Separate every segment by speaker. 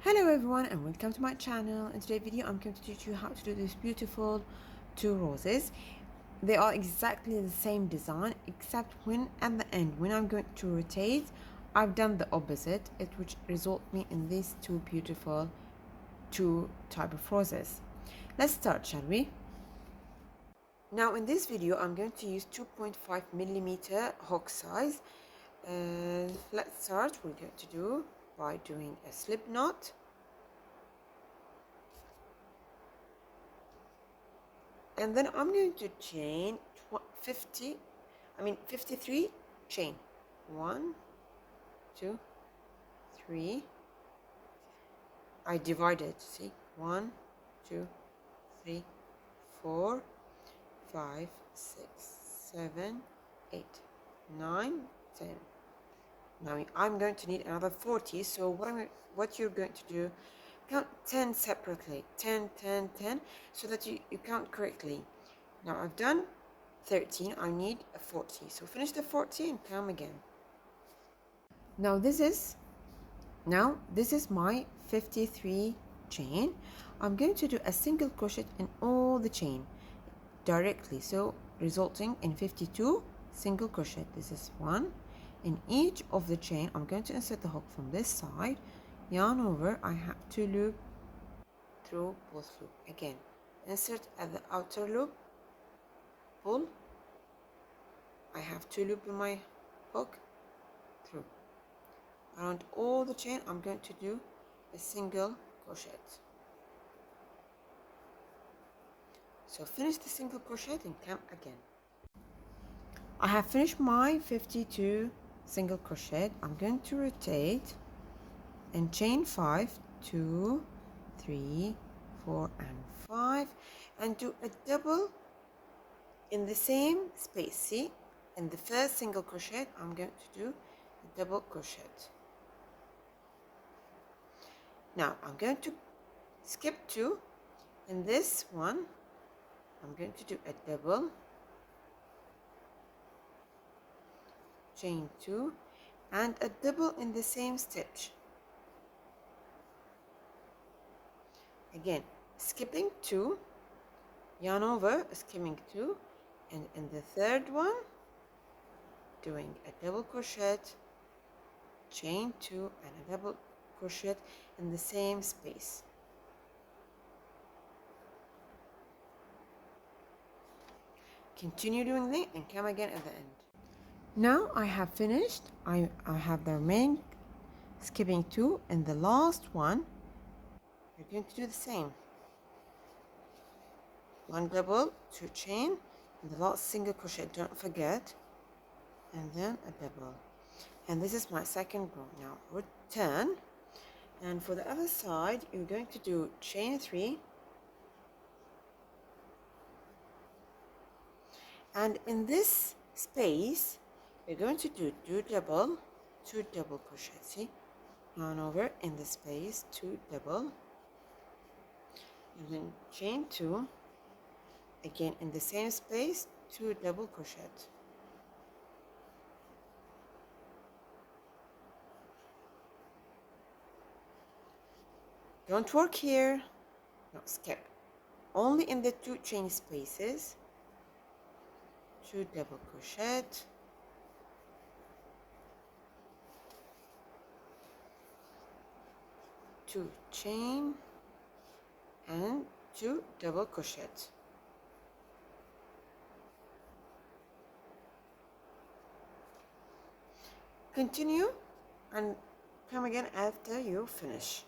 Speaker 1: Hello everyone and welcome to my channel. In today's video I'm going to teach you how to do this beautiful two roses. They are exactly the same design except when at the end when I'm going to rotate I've done the opposite, which result me in these two beautiful two type of roses. Let's start, shall we? Now in this video I'm going to use 2.5 millimeter hook size. Let's start. We're going to do by doing a slip knot. And then I'm going to chain 53 chain. 1, 2, 3. I divided, see? 1, 2, 3, 4, 5, 6, 7, 8, 9, 10. Now I'm going to need another 40, so what you're going to do, count 10 separately, 10, 10, 10, so that you count correctly. Now I've done 13, I need a 40, so finish the 40 and come again. Now this is my 53 chain. I'm going to do a single crochet in all the chain directly, so resulting in 52 single crochet. This is one in each of the chain. I'm going to insert the hook from this side, yarn over. I have to loop through both loop. Again, insert at the outer loop, pull. I have to loop in my hook through. Around all the chain I'm going to do a single crochet. So finish the single crochet and come again. I have finished my 52 single crochet. I'm going to rotate and chain 5, 2, 3, 4 and 5 and do a double in the same space. See, in the first single crochet I'm going to do a double crochet. Now I'm going to skip 2. In this one I'm going to do a double, chain 2 and a double in the same stitch. Again, skipping 2, yarn over, skipping 2, and in the third one doing a double crochet, chain 2 and a double crochet in the same space. Continue doing that and come again at the end. Now I have finished. I have the remaining skipping 2 and the last one you're going to do the same. One double, 2 chain, and the last single crochet, don't forget, and then a double. And this is my second row. Now return, and for the other side you're going to do chain 3, and in this space you're going to do 2 double crochet. See, yarn over in the space, 2 double, and then chain 2, again in the same space, 2 double crochet. Don't work here, no, skip, only in the 2 chain spaces, 2 double crochet, 2 chain and 2 double crochet. Continue and come again after you finish.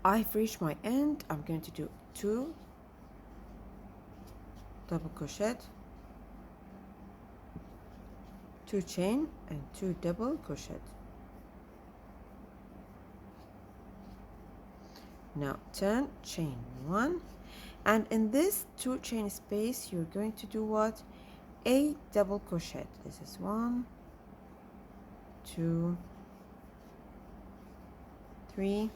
Speaker 1: I've reached my end. I'm going to do 2 double crochet, 2 chain and 2 double crochet. Now turn, chain 1, and in this 2 chain space you're going to do what? A double crochet. This is 1, 2, 3,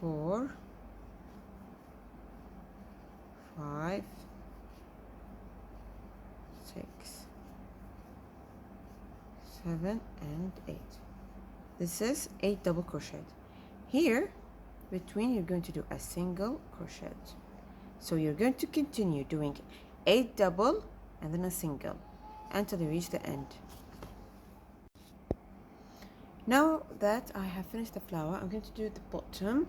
Speaker 1: 4, 5, 6, 7 and 8. This is 8 double crochet. Here between you're going to do a single crochet. So you're going to continue doing 8 double and then a single until you reach the end. Now that I have finished the flower, I'm going to do the bottom.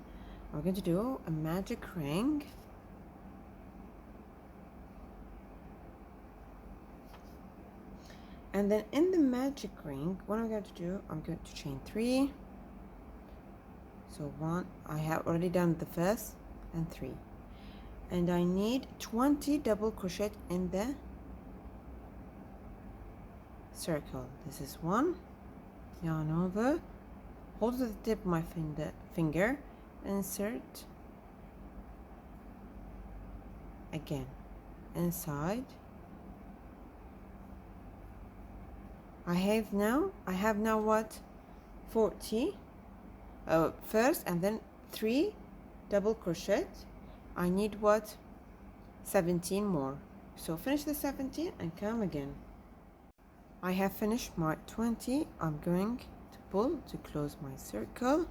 Speaker 1: I'm going to do a magic ring. And then in the magic ring, what I'm going to do, I'm going to chain 3. So 1, I have already done the first, and 3. And I need 20 double crochet in the circle. This is 1, yarn over, hold at the tip of my finger, insert, again, inside. I have now what? 40 first, and then 3 double crochet. I need what? 17 more. So finish the 17 and come again. I have finished my 20. I'm going to pull to close my circle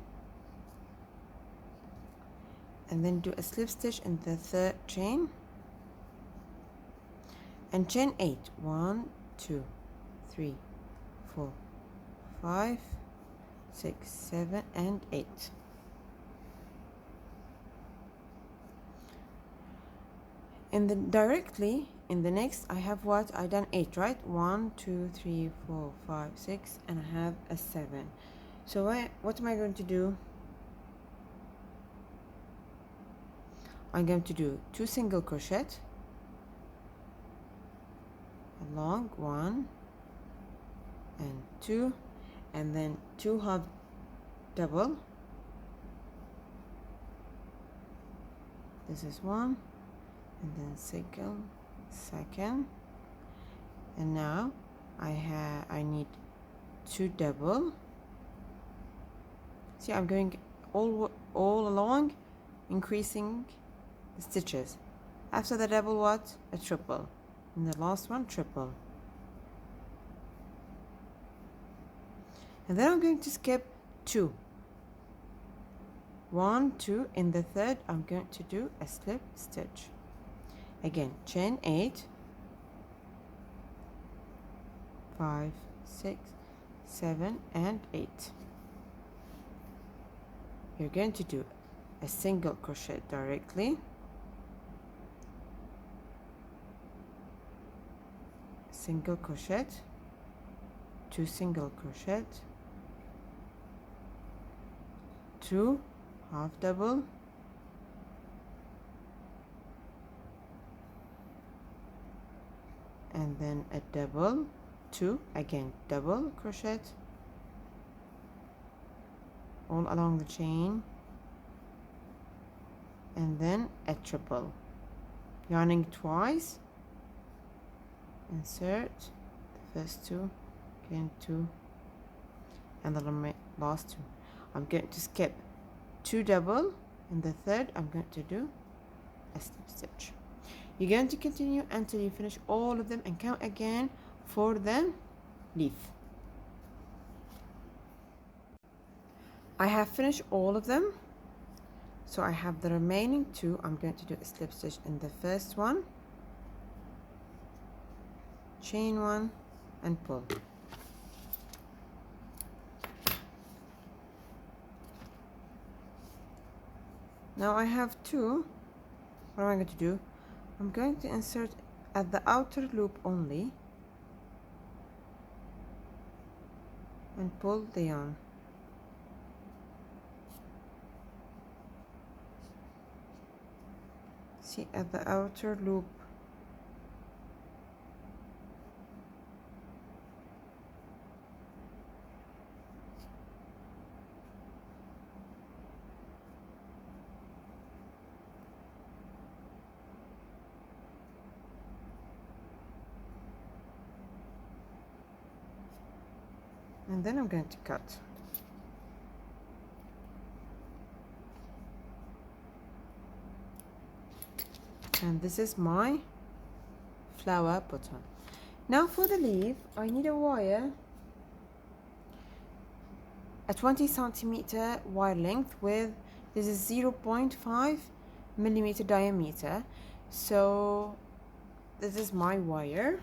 Speaker 1: and then do a slip stitch in the third chain and chain 8. 1, 2, 3, 4, 5, 6, 7 and 8. Directly in the next, I have what? I done 8, right? 1, 2, 3, 4, 5, 6, and I have a 7. So what am I going to do? I'm going to do 2 single crochet along 1 and 2, and then 2 half double. This is 1, and then single, second, and now I need 2 double. See, I'm going all along, increasing the stitches. After the double, what? A triple, and the last one triple. And then I'm going to skip 2. 1, 2. In the third, I'm going to do a slip stitch. Again, chain 8, 5, 6, 7 and 8. You're going to do a single crochet directly, single crochet, 2 single crochet, 2 half double, and then a double, 2, again double crochet all along the chain, and then a triple, yarning twice, insert the first 2, again 2, and the last 2. I'm going to skip 2 double. In the third, I'm going to do a slip stitch. You're going to continue until you finish all of them and count again for the leaf. I have finished all of them, so I have the remaining 2. I'm going to do a slip stitch in the first one, chain 1 and pull. Now I have 2. What am I going to do? I'm going to insert at the outer loop only and pull the yarn. See, at the outer loop. And then I'm going to cut. And this is my flower button. Now for the leaf, I need a wire, a 20 centimeter wire length with, this is 0.5 millimeter diameter. So this is my wire.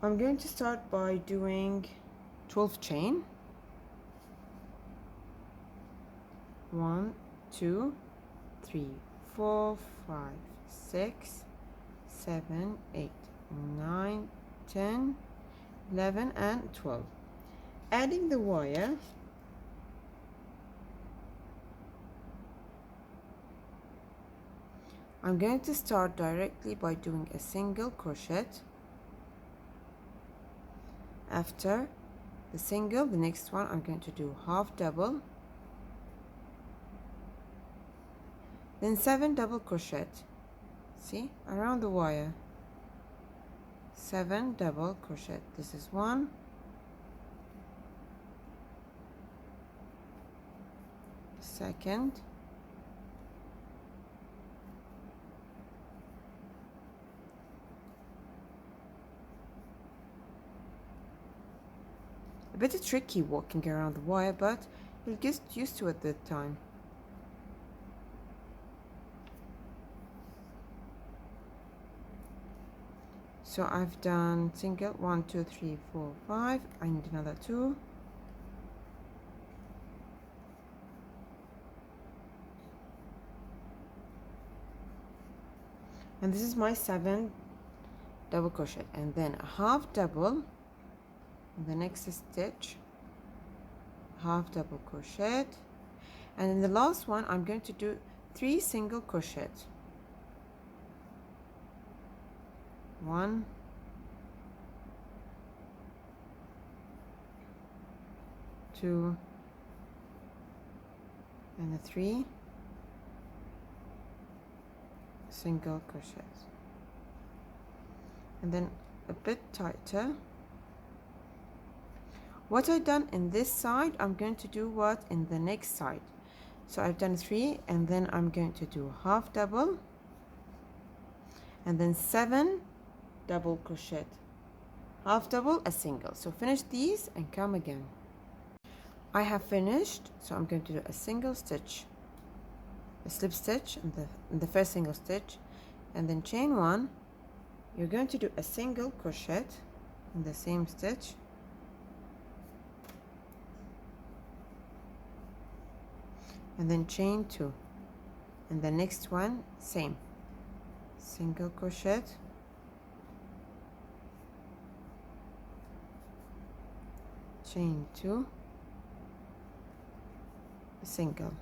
Speaker 1: I'm going to start by doing 12 chain. 1, 2, 3, 4, 5, 6, 7, 8, 9, 10, 11 and 12. Adding the wire, I'm going to start directly by doing a single crochet. After the single, the next one I'm going to do half double, then 7 double crochet, see, around the wire, 7 double crochet. This is 1, second, a bit tricky walking around the wire, but you'll get used to it that time. So I've done single 1, 2, 3, 4, 5. I need another 2. And this is my 7 double crochet, and then a half double in the next stitch, half double crochet, and in the last one I'm going to do 3 single crochet. 1, 2, and a 3 single crochets, and then a bit tighter. What I've done in this side, I'm going to do what in the next side. So I've done 3, and then I'm going to do half double, and then 7 double crochet, half double, a single. So finish these and come again. I have finished, so I'm going to do a single stitch, a slip stitch in the first single stitch, and then chain 1. You're going to do a single crochet in the same stitch, and then chain 2, and the next one same, single crochet, chain 2, a single.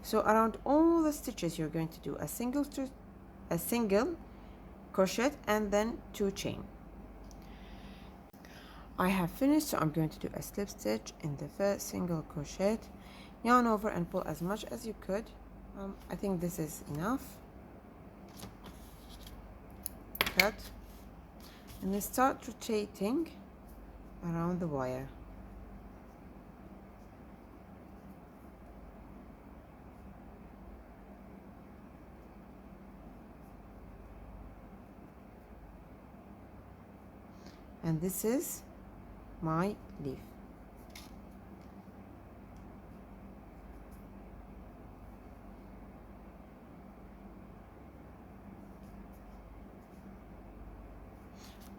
Speaker 1: So around all the stitches you're going to do a single crochet and then 2 chain. I have finished, so I'm going to do a slip stitch in the first single crochet, yarn over and pull as much as you could. I think this is enough. Cut, and then start rotating around the wire. And this is my leaf.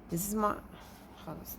Speaker 1: This is my خلاص.